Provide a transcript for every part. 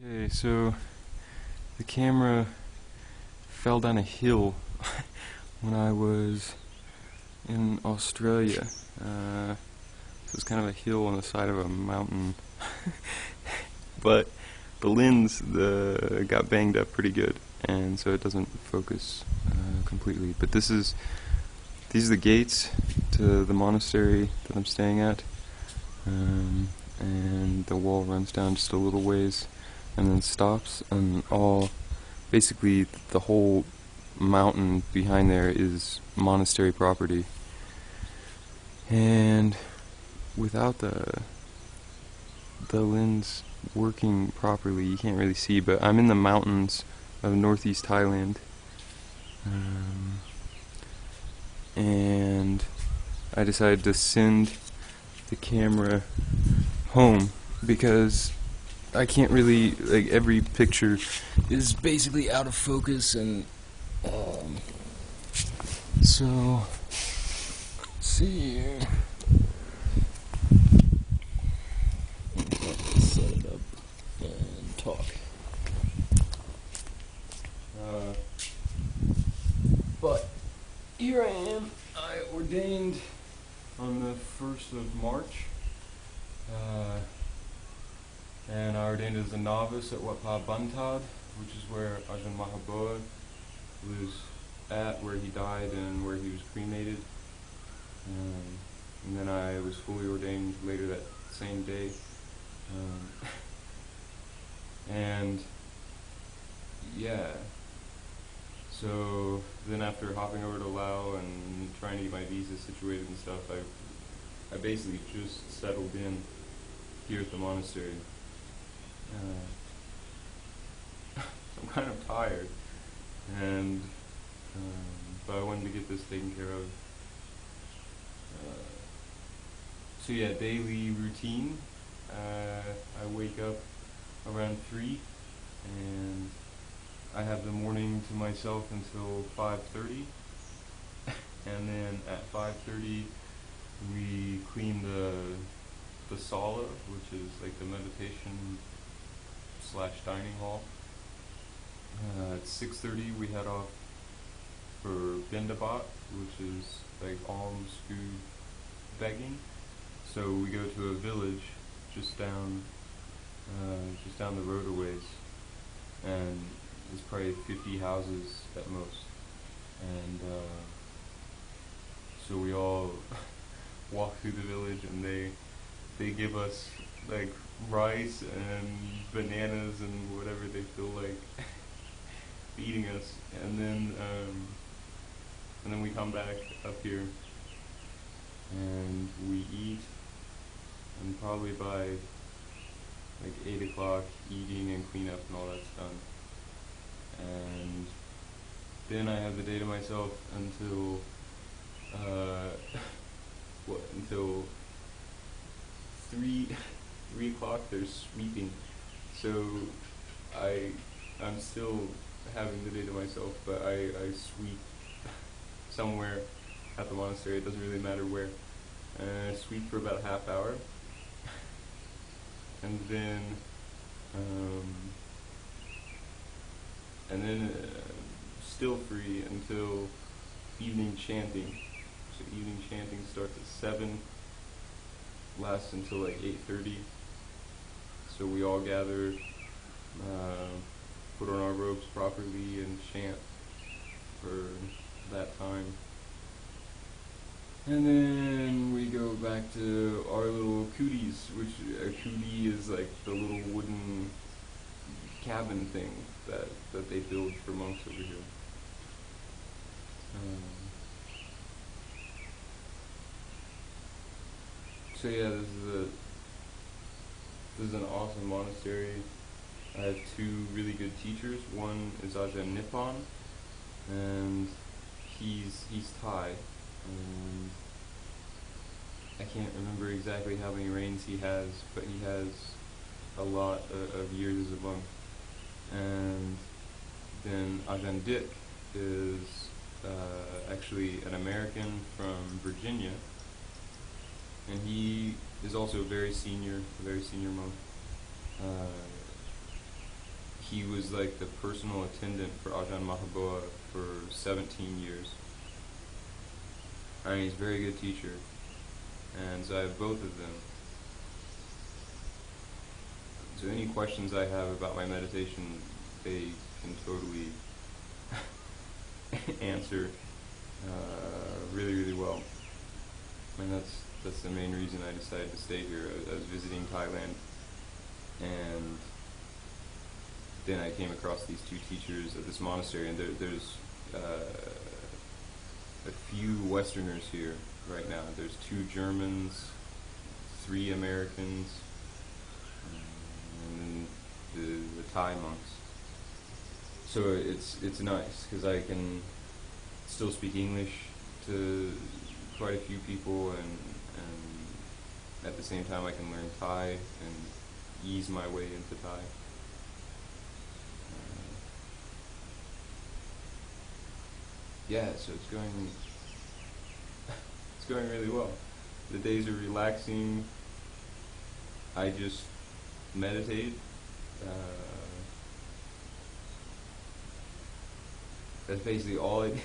Okay, so the camera fell down a hill when I was in Australia. So it's kind of a hill on the side of a mountain, but the lens got banged up pretty good, and so it doesn't focus completely. But these are the gates to the monastery that I'm staying at, and the wall runs down just a little ways and then stops, and basically the whole mountain behind there is monastery property. And without the lens working properly, you can't really see, but I'm in the mountains of northeast Thailand, and I decided to send the camera home because I can't really, every picture is basically out of focus, and so let's see here. Let's set it up and talk. But here I am. I ordained on the 1st of March. And I ordained as a novice at Wat Sala Noi Thailand, which is where Ajahn Mahaboa was at, where he died and where he was cremated. And then I was fully ordained later that same day. And yeah, so then after hopping over to Laos and trying to get my visa situated and stuff, I basically just settled in here at the monastery. I'm kind of tired, and but I wanted to get this taken care of. So yeah, daily routine. I wake up around 3, and I have the morning to myself until 5:30, and then at 5:30 we clean the sala, which is like the meditation / dining hall. At 6:30 we head off for Bindabat, which is like alms food begging. So we go to a village just down the road a ways, and there's probably 50 houses at most, and so we all walk through the village, and they give us like rice and bananas and whatever they feel like feeding us, and then we come back up here and we eat, and probably by like 8 o'clock eating and cleanup and all that's done, and then I have the day to myself until until 3 o'clock. There's sweeping, so I'm still having the day to myself, but I sweep somewhere at the monastery. It doesn't really matter where. I sweep for about half hour, and then still free until evening chanting. So evening chanting starts at 7, lasts until like 8:30. So we all gather, put on our robes properly, and chant for that time. And then we go back to our little kutis, which a kuti is like the little wooden cabin thing that they build for monks over here. So yeah, this is an awesome monastery. I have 2 really good teachers. One is Ajahn Nippon, and he's Thai, and I can't remember exactly how many reigns he has, but he has a lot of years as a monk. And then Ajahn Dick is actually an American from Virginia, and he is also a very senior monk. he was like the personal attendant for Ajahn Mahaboa for 17 years. I mean, he's a very good teacher, and so I have both of them. So any questions I have about my meditation, they can totally answer really, really well. And that's the main reason I decided to stay here. I was visiting Thailand, and then I came across these two teachers at this monastery, and there's a few Westerners here right now. There's 2 Germans, 3 Americans, and then the Thai monks. So it's nice because I can still speak English to quite a few people, and at the same time I can learn Thai and ease my way into Thai. Yeah, so it's going really well. The days are relaxing. I just meditate. That's basically all I do.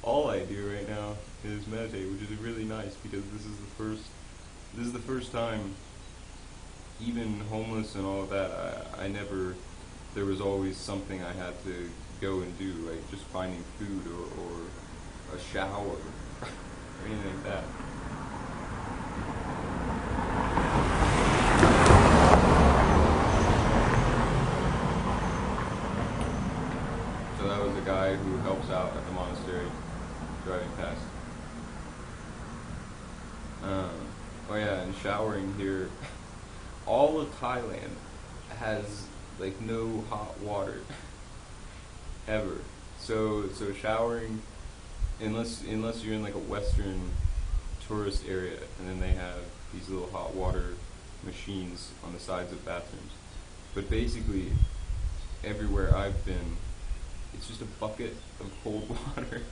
All I do right now is meditate, which is really nice because this is the first time, even homeless and all of that, there was always something I had to go and do, like just finding food or a shower or anything like that. So that was a guy who helps out at the monastery driving past. Oh yeah, and showering here, all of Thailand has like no hot water ever. So showering, unless you're in like a Western tourist area, and then they have these little hot water machines on the sides of bathrooms. But basically, everywhere I've been, it's just a bucket of cold water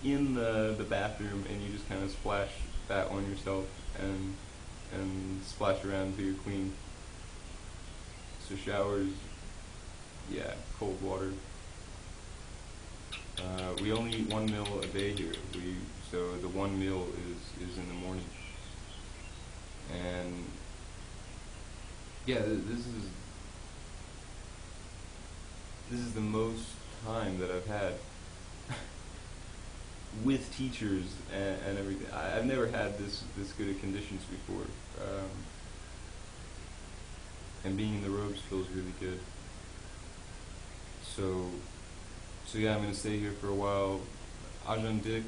in the bathroom, and you just kind of splash that on yourself and splash around until you're clean. So showers, yeah, cold water. We only eat 1 meal a day here. So the 1 meal is in the morning, and yeah, this is the most time that I've had with teachers and everything. I've never had this good of conditions before, and being in the robes feels really good. So yeah, I'm going to stay here for a while. Ajahn Dick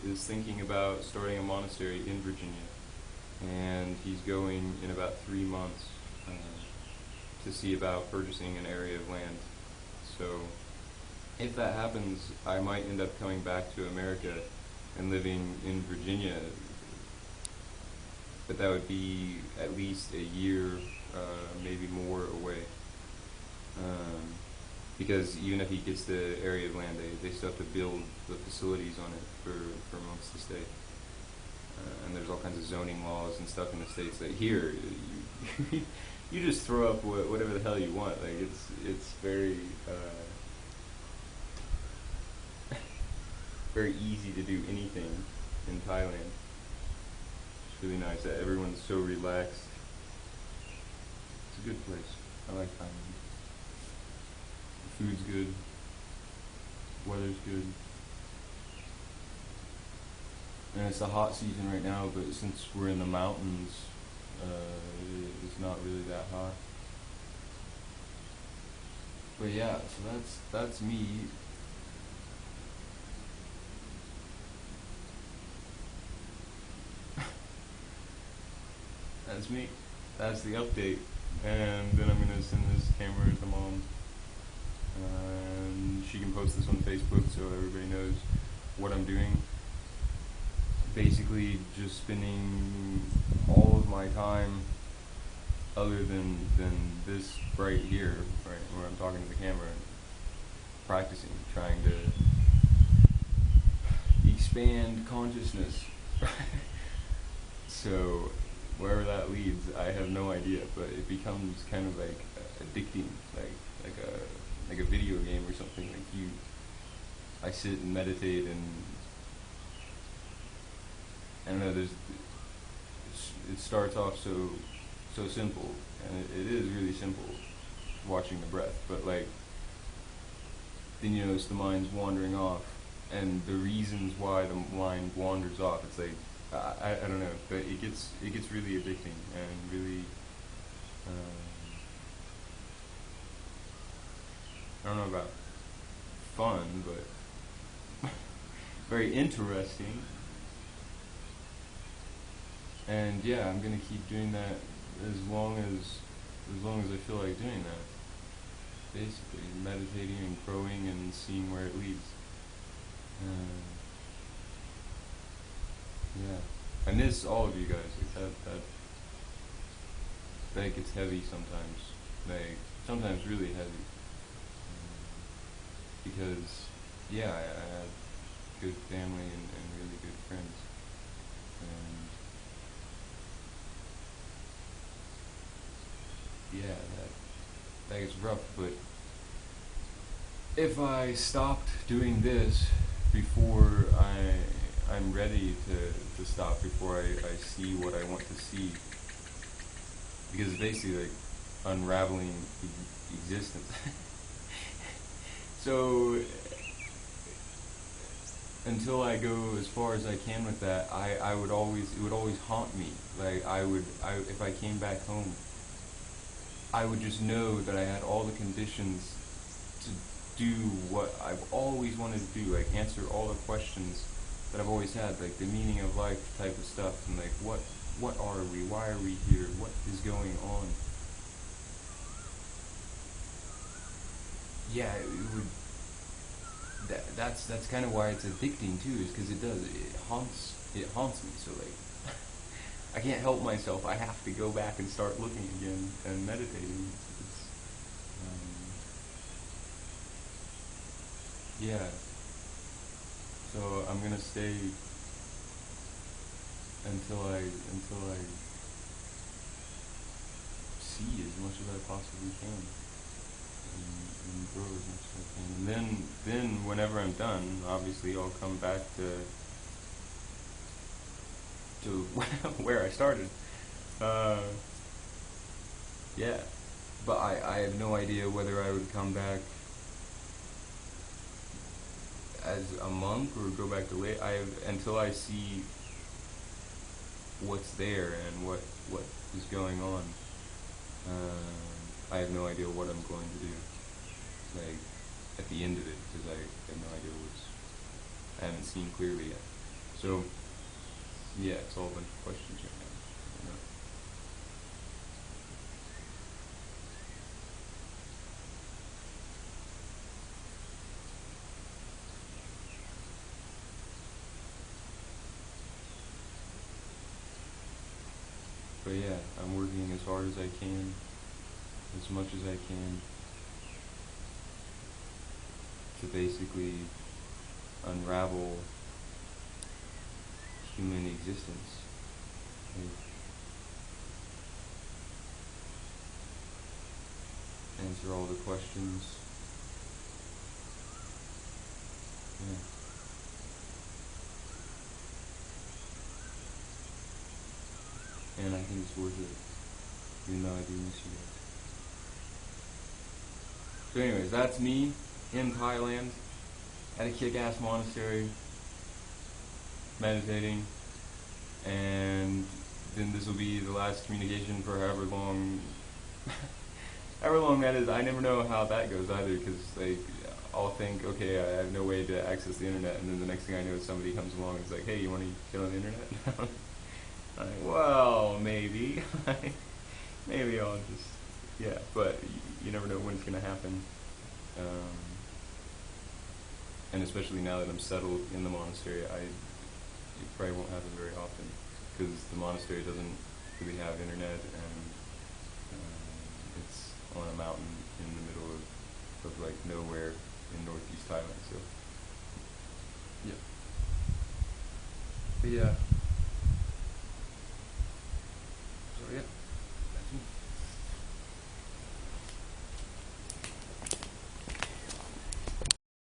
is thinking about starting a monastery in Virginia, and he's going in about 3 months to see about purchasing an area of land. So if that happens, I might end up coming back to America and living in Virginia, but that would be at least a year, maybe more away. Because even if he gets the area of land, they still have to build the facilities on it for monks to stay. And there's all kinds of zoning laws and stuff in the States that here, you just throw up whatever the hell you want. Like it's very very easy to do anything in Thailand. It's really nice that everyone's so relaxed. It's a good place. I like Thailand. The food's good. Weather's good. And it's the hot season right now, but since we're in the mountains, it's not really that hot. But yeah, so that's me. That's me. That's the update. And then I'm gonna send this camera to Mom, and she can post this on Facebook so everybody knows what I'm doing. Basically, just spending all of my time, other than this right here, right where I'm talking to the camera, practicing, trying to expand consciousness. So wherever that leads, I have no idea, but it becomes kind of like addicting, like a video game or something. I sit and meditate, and I don't know. It starts off so simple, and it is really simple, watching the breath. But like, then you notice the mind's wandering off, and the reasons why the mind wanders off. It's like I don't know, but it gets really addicting and really. I don't know about fun, but very interesting. And yeah, I'm gonna keep doing that as long as I feel like doing that. Basically, meditating and growing and seeing where it leads. Uh, yeah, I miss all of you guys. Like that gets heavy sometimes. Like sometimes really heavy. Because yeah, I have good family and really good friends. And yeah, that gets rough. But if I stopped doing this before I'm ready to stop, before I see what I want to see, because it's basically like unraveling existence. So until I go as far as I can with that, it would always haunt me. Like if I came back home, I would just know that I had all the conditions to do what I've always wanted to do, like answer all the questions that I've always had, like the meaning of life type of stuff, and like what are we, why are we here, what is going on. Yeah, it would. That's kind of why it's addicting too, is because it haunts me. So like, I can't help myself. I have to go back and start looking again and meditating. Yeah. So I'm gonna stay until I see as much as I possibly can, and grow as much as I can. And then whenever I'm done, obviously I'll come back to where I started. Uh, yeah, but I have no idea whether I would come back as a monk or go back to late. Until I see what's there and what is going on. I have no idea what I'm going to do. Like at the end of it, because I have no idea I haven't seen clearly yet. So yeah, it's all a bunch of questions right now. You know? But yeah, I'm working as hard as I can, as much as I can, to basically unravel human existence. Like, answer all the questions. Yeah. And I think it's worth it, even though I do miss you guys. So anyways, that's me in Thailand at a kick-ass monastery meditating, and then this will be the last communication for however long however long that is. I never know how that goes either, because like I'll think, okay, I have no way to access the internet, and then the next thing I know, somebody comes along and is like, hey, you want to get on the internet? I'm like, well, maybe. Maybe I'll just, yeah, but you never know when it's going to happen. Um, and especially now that I'm settled in the monastery, it probably won't happen very often, because the monastery doesn't really have internet, and it's on a mountain in the middle of like nowhere in northeast Thailand. So yeah, but yeah.